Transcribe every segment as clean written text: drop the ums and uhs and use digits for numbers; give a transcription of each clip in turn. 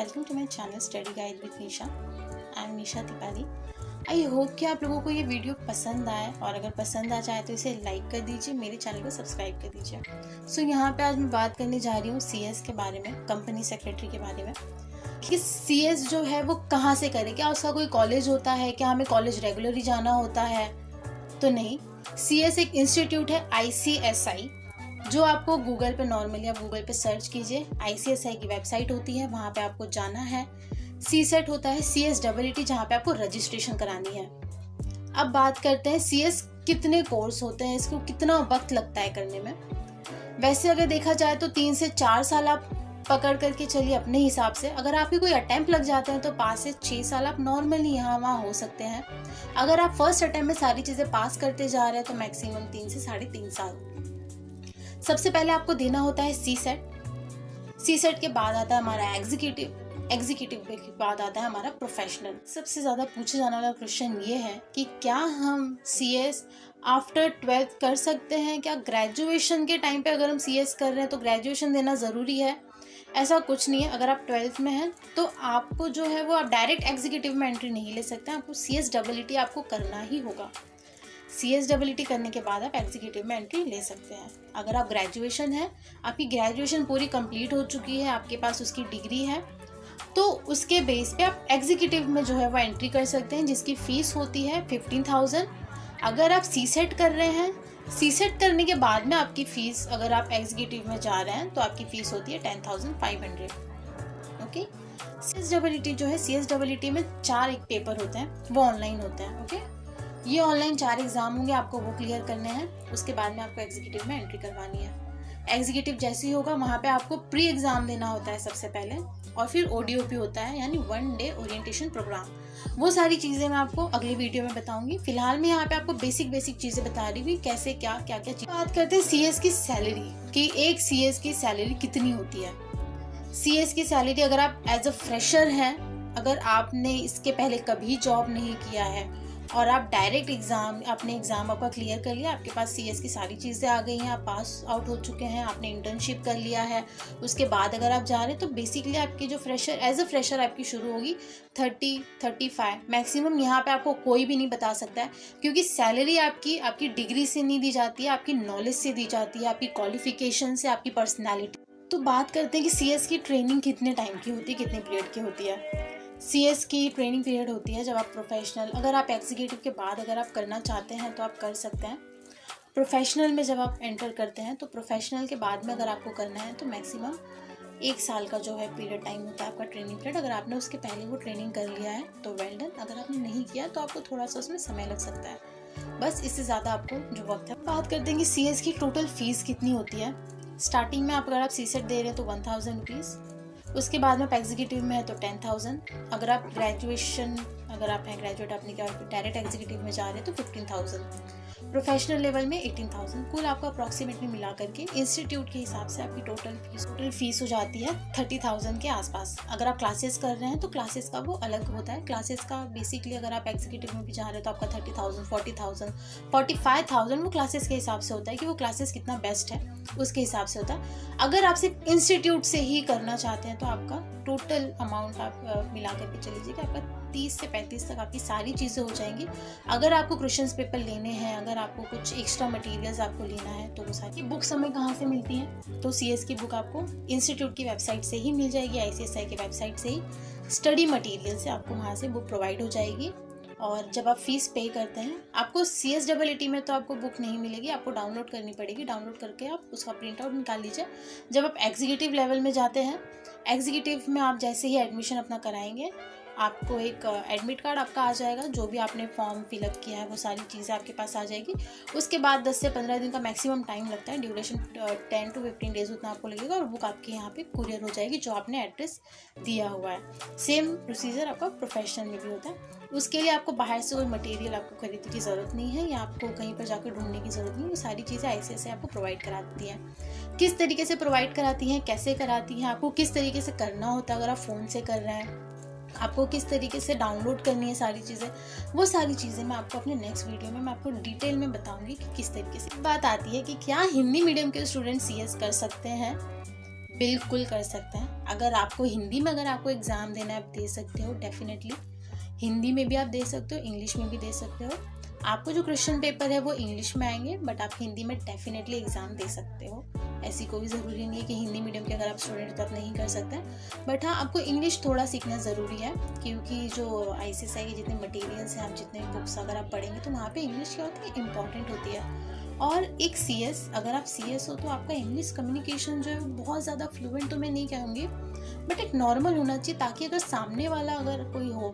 Welcome to my channel study guide with Nisha. I am Nisha Tiwari. I hope कि आप लोगों को ये वीडियो पसंद आए और अगर पसंद आ जाए तो इसे लाइक कर दीजिए, मेरे चैनल को सब्सक्राइब कर दीजिए। सो यहाँ पे आज मैं बात करने जा रही हूँ CS के बारे में, कंपनी सेक्रेटरी के बारे में कि CS जो है वो कहाँ से करें। क्या उसका कोई कॉलेज होता है? क्या हमें कॉलेज रेगुलरली जाना होता है? तो नहीं, CS एक इंस्टीट्यूट है ICSI, जो आपको गूगल पे नॉर्मली आप गूगल पे सर्च कीजिए, ICSI की वेबसाइट होती है, वहाँ पे आपको जाना है। CSET होता है CSEET, जहाँ पे आपको रजिस्ट्रेशन करानी है। अब बात करते हैं CS कितने कोर्स होते हैं, इसको कितना वक्त लगता है करने में। वैसे अगर देखा जाए तो 3 से 4 साल आप पकड़ करके चलिए अपने हिसाब से। अगर आपके कोई अटेम्प्ट लग जाते हैं तो 5 से 6 साल आप नॉर्मली यहाँ वहाँ हो सकते हैं। अगर आप फर्स्ट अटेम्प्ट में सारी चीज़ें पास करते जा रहे हैं तो मैक्सिमम 3 से 3.5 साल। सबसे पहले आपको देना होता है CSET के बाद आता है हमारा एग्जीक्यूटिव के बाद आता है हमारा प्रोफेशनल। सबसे ज़्यादा पूछे जाने वाला क्वेश्चन ये है कि क्या हम CS आफ्टर 12th कर सकते हैं? क्या ग्रेजुएशन के टाइम पे अगर हम CS कर रहे हैं तो ग्रेजुएशन देना ज़रूरी है? ऐसा कुछ नहीं है। अगर आप 12th में हैं तो आपको जो है वो आप डायरेक्ट एग्जीक्यूटिव में एंट्री नहीं ले सकते हैं, आपको CSEET आपको करना ही होगा। CSEET करने के बाद आप एग्जीक्यूटिव में एंट्री ले सकते हैं। अगर आप ग्रेजुएशन है, आपकी ग्रेजुएशन पूरी कंप्लीट हो चुकी है, आपके पास उसकी डिग्री है, तो उसके बेस पे आप एग्जीक्यूटिव में जो है वो एंट्री कर सकते हैं, जिसकी फ़ीस होती है 15,000। अगर आप CSET कर रहे हैं, CSET करने के बाद में आपकी फ़ीस, अगर आप एग्जीक्यूटिव में जा रहे हैं तो आपकी फ़ीस होती है 10,500। ओके। CSEET जो है, CSEET में 4 एक पेपर होते हैं, वो ऑनलाइन होते हैं। ओके, ये ऑनलाइन 4 एग्जाम होंगे, आपको वो क्लियर करने हैं। उसके बाद में आपको एग्जीक्यूटिव में एंट्री करवानी है। एग्जीक्यूटिव जैसे ही होगा वहाँ पे आपको प्री एग्जाम देना होता है सबसे पहले, और फिर ODOP होता है, यानी 1 डे ओरिएंटेशन प्रोग्राम। वो सारी चीज़ें मैं आपको अगले वीडियो में बताऊंगी। फिलहाल मैं यहाँ पे आपको बेसिक चीज़ें बता रही हुई, कैसे क्या चीज़। बात करते हैं CS की सैलरी कि एक CS की सैलरी कितनी होती है। CS की सैलरी, अगर आप एज अ फ्रेशर हैं, अगर आपने इसके पहले कभी जॉब नहीं किया है और आप डायरेक्ट अपने एग्ज़ाम आपका क्लियर कर लिया, आपके पास CS की सारी चीज़ें आ गई हैं, आप पास आउट हो चुके हैं, आपने इंटर्नशिप कर लिया है, उसके बाद अगर आप जा रहे हैं तो बेसिकली आपकी जो एज अ फ्रेशर आपकी शुरू होगी 30-35 मैक्सिमम। यहाँ पे आपको कोई भी नहीं बता सकता है, क्योंकि सैलरी आपकी डिग्री से नहीं दी जाती है, आपकी नॉलेज से दी जाती है, आपकी क्वालिफिकेशन से, आपकी पर्सनैलिटी। तो बात करते हैं कि CS की ट्रेनिंग कितने टाइम की होती है, कितने पीरियड की होती है। CS की ट्रेनिंग पीरियड होती है जब आप प्रोफेशनल, अगर आप एग्जीक्यूटिव के बाद अगर आप करना चाहते हैं तो आप कर सकते हैं। प्रोफेशनल में जब आप एंटर करते हैं तो प्रोफेशनल के बाद में अगर आपको करना है तो मैक्सिमम 1 साल का जो है पीरियड टाइम होता है आपका ट्रेनिंग पीरियड। अगर आपने उसके पहले वो ट्रेनिंग कर लिया है तो वेल डन, अगर आपने नहीं किया तो आपको थोड़ा सा उसमें समय लग सकता है, बस इससे ज़्यादा आपको जो वक्त है। बात करते हैं कि CS की टोटल फीस कितनी होती है। स्टार्टिंग में अगर आप CSET दे रहे हैं तो 1,000 रुपीज़, उसके बाद में आप एग्जीक्यूटिव में है तो 10,000। अगर आप ग्रेजुएट अपनी डायरेक्ट एग्जीक्यूटिव में जा रहे हैं तो 15,000। प्रोफेशनल लेवल में 18,000। कुल आपको अप्रॉक्सीमेटली मिला करके इंस्टीट्यूट के हिसाब से आपकी टोटल फीस हो जाती है 30,000 के आसपास। अगर आप क्लासेस कर रहे हैं तो क्लासेस का वो अलग होता है। क्लासेस का बेसिकली अगर आप एग्जीक्यूटिव में भी जा रहे हैं तो आपका 30,000, 40,000, 45,000 वो क्लासेस के हिसाब से होता है कि वो क्लासेस कितना बेस्ट है, उसके हिसाब से होता है। अगर आप सिर्फ इंस्टीट्यूट से ही करना चाहते हैं तो आपका टोटल अमाउंट आप मिला करके चल लीजिएगा, आपका 30 से 35 तक आपकी सारी चीज़ें हो जाएंगी। अगर आपको क्वेश्चंस पेपर लेने हैं, अगर आपको कुछ एक्स्ट्रा मटेरियल्स आपको लेना है तो वो सारी बुक्स हमें कहाँ से मिलती हैं, तो CS की बुक आपको इंस्टीट्यूट की वेबसाइट से ही मिल जाएगी, ICSI की वेबसाइट से ही। स्टडी मटेरियल से आपको वहाँ से बुक प्रोवाइड हो जाएगी। और जब आप फीस पे करते हैं, आपको CSEET में तो आपको बुक नहीं मिलेगी, आपको डाउनलोड करनी पड़ेगी। डाउनलोड करके आप उसका प्रिंट आउट निकाल लीजिए। जब आप एग्जीक्यूटिव लेवल में जाते हैं, एग्जीक्यूटिव में आप जैसे ही एडमिशन अपना कराएंगे, आपको एक एडमिट कार्ड आपका आ जाएगा, जो भी आपने फॉर्म फिलअप किया है वो सारी चीज़ें आपके पास आ जाएगी। उसके बाद 10 से 15 दिन का मैक्सिमम टाइम लगता है, ड्यूरेशन 10 to 15 डेज उतना आपको लगेगा, और बुक आपके यहाँ पे कुरियर हो जाएगी जो आपने एड्रेस दिया हुआ है। सेम प्रोसीजर आपका प्रोफेशनल में भी होता है। उसके लिए आपको बाहर से कोई मटेरियल आपको खरीदने की ज़रूरत नहीं है, या आपको कहीं पर जाकर ढूंढने की ज़रूरत नहीं है। वो सारी चीज़ें ICSI आपको प्रोवाइड कराती हैं। किस तरीके से प्रोवाइड कराती हैं, कैसे कराती हैं, आपको किस तरीके से करना होता है, अगर आप फ़ोन से कर रहे हैं, आपको किस तरीके से डाउनलोड करनी है सारी चीज़ें, वो सारी चीज़ें मैं आपको अपने नेक्स्ट वीडियो में मैं आपको डिटेल में बताऊंगी कि किस तरीके से। बात आती है कि क्या हिंदी मीडियम के स्टूडेंट CS कर सकते हैं। बिल्कुल कर सकते हैं। अगर आपको हिंदी में अगर आपको एग्ज़ाम देना है, आप दे सकते हो डेफिनेटली। हिंदी में भी आप दे सकते हो, इंग्लिश में भी दे सकते हो। आपको जो क्वेश्चन पेपर है वो इंग्लिश में आएंगे, बट आप हिंदी में डेफिनेटली एग्ज़ाम दे सकते हो। ऐसी कोई ज़रूरी नहीं है कि हिंदी मीडियम के अगर आप स्टूडेंट हो तो आप नहीं कर सकते। बट हाँ, आपको इंग्लिश थोड़ा सीखना ज़रूरी है, क्योंकि जो ICSI के जितने मटेरियल्स हैं, आप जितने बुक्स अगर आप पढ़ेंगे तो वहाँ पे इंग्लिश क्या होती है, इंपॉर्टेंट होती है। और एक CS, अगर आप CS हो तो आपका इंग्लिश कम्युनिकेशन जो है बहुत ज़्यादा फ्लुएंट तो मैं नहीं कहूँगी, बट एक नॉर्मल होना चाहिए, ताकि अगर सामने वाला अगर कोई हो,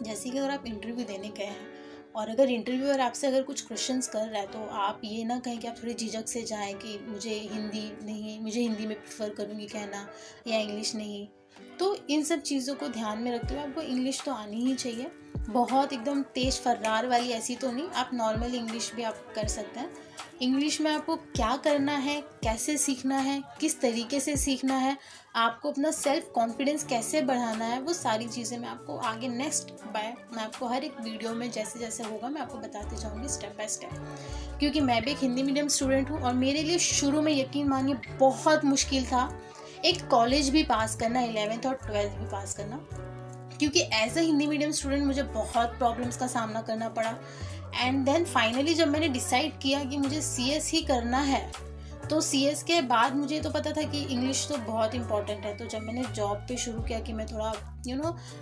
जैसे कि अगर आप इंटरव्यू देने गए हैं और अगर इंटरव्यूअर आपसे अगर कुछ क्वेश्चंस कर रहा है, तो आप ये ना कहें कि आप थोड़ी झिझक से जाएं कि मुझे हिंदी में प्रेफर करूँगी कहना, या इंग्लिश नहीं। तो इन सब चीज़ों को ध्यान में रखते हुए आपको इंग्लिश तो आनी ही चाहिए। बहुत एकदम तेज़ फर्रार वाली ऐसी तो नहीं, आप नॉर्मल इंग्लिश भी आप कर सकते हैं। इंग्लिश में आपको क्या करना है, कैसे सीखना है, किस तरीके से सीखना है, आपको अपना सेल्फ कॉन्फिडेंस कैसे बढ़ाना है, वो सारी चीज़ें मैं आपको आगे मैं आपको हर एक वीडियो में जैसे जैसे होगा मैं आपको बताती जाऊँगी स्टेप बाय स्टेप। क्योंकि मैं भी एक हिंदी मीडियम स्टूडेंट हूँ और मेरे लिए शुरू में यकीन मानिए बहुत मुश्किल था एक कॉलेज भी पास करना, 11th और 12th भी पास करना, क्योंकि as a Hindi medium student मुझे बहुत प्रॉब्लम्स का सामना करना पड़ा। एंड देन फाइनली जब मैंने डिसाइड किया कि मुझे CS ही करना है, तो CS के बाद मुझे तो पता था कि इंग्लिश तो बहुत इंपॉर्टेंट है। तो जब मैंने जॉब पे शुरू किया कि मैं थोड़ा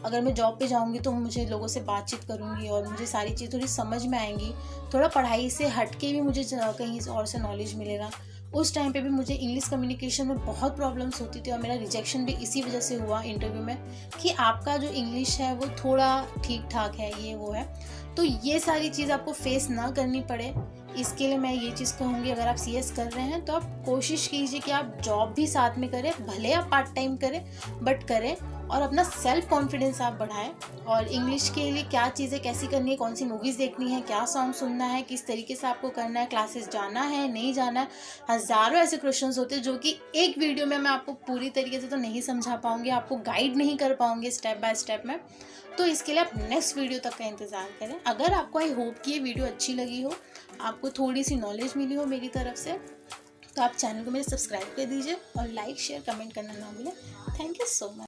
अगर मैं जॉब पे जाऊंगी तो मुझे लोगों से बातचीत करूंगी और मुझे सारी चीज़ थोड़ी समझ में आएंगी, थोड़ा पढ़ाई से हट के भी मुझे कहीं और से नॉलेज मिलेगा। उस टाइम पे भी मुझे इंग्लिश कम्युनिकेशन में बहुत प्रॉब्लम्स होती थी और मेरा रिजेक्शन भी इसी वजह से हुआ इंटरव्यू में कि आपका जो इंग्लिश है वो थोड़ा ठीक ठाक है, ये वो है। तो ये सारी चीज़ आपको फेस ना करनी पड़े, इसके लिए मैं ये चीज़ कहूँगी, अगर आप CS कर रहे हैं तो आप कोशिश कीजिए कि आप जॉब भी साथ में करें, भले आप पार्ट टाइम करें बट करें, और अपना सेल्फ कॉन्फिडेंस आप बढ़ाएं। और इंग्लिश के लिए क्या चीज़ें कैसी करनी है, कौन सी मूवीज़ देखनी है, क्या सॉन्ग सुनना है, किस तरीके से आपको करना है, क्लासेस जाना है नहीं जाना है, हज़ारों ऐसे क्वेश्चंस होते हैं जो कि एक वीडियो में मैं आपको पूरी तरीके से तो नहीं समझा पाऊँगी, आपको गाइड नहीं कर पाऊँगी स्टेप बाय स्टेप में। तो इसके लिए आप नेक्स्ट वीडियो तक का इंतज़ार करें। अगर आपको आई होप कि ये वीडियो अच्छी लगी हो, आपको थोड़ी सी नॉलेज मिली हो मेरी तरफ से, तो आप चैनल को मेरे सब्सक्राइब कर दीजिए और लाइक शेयर कमेंट करना ना भूलें। Thank you so much.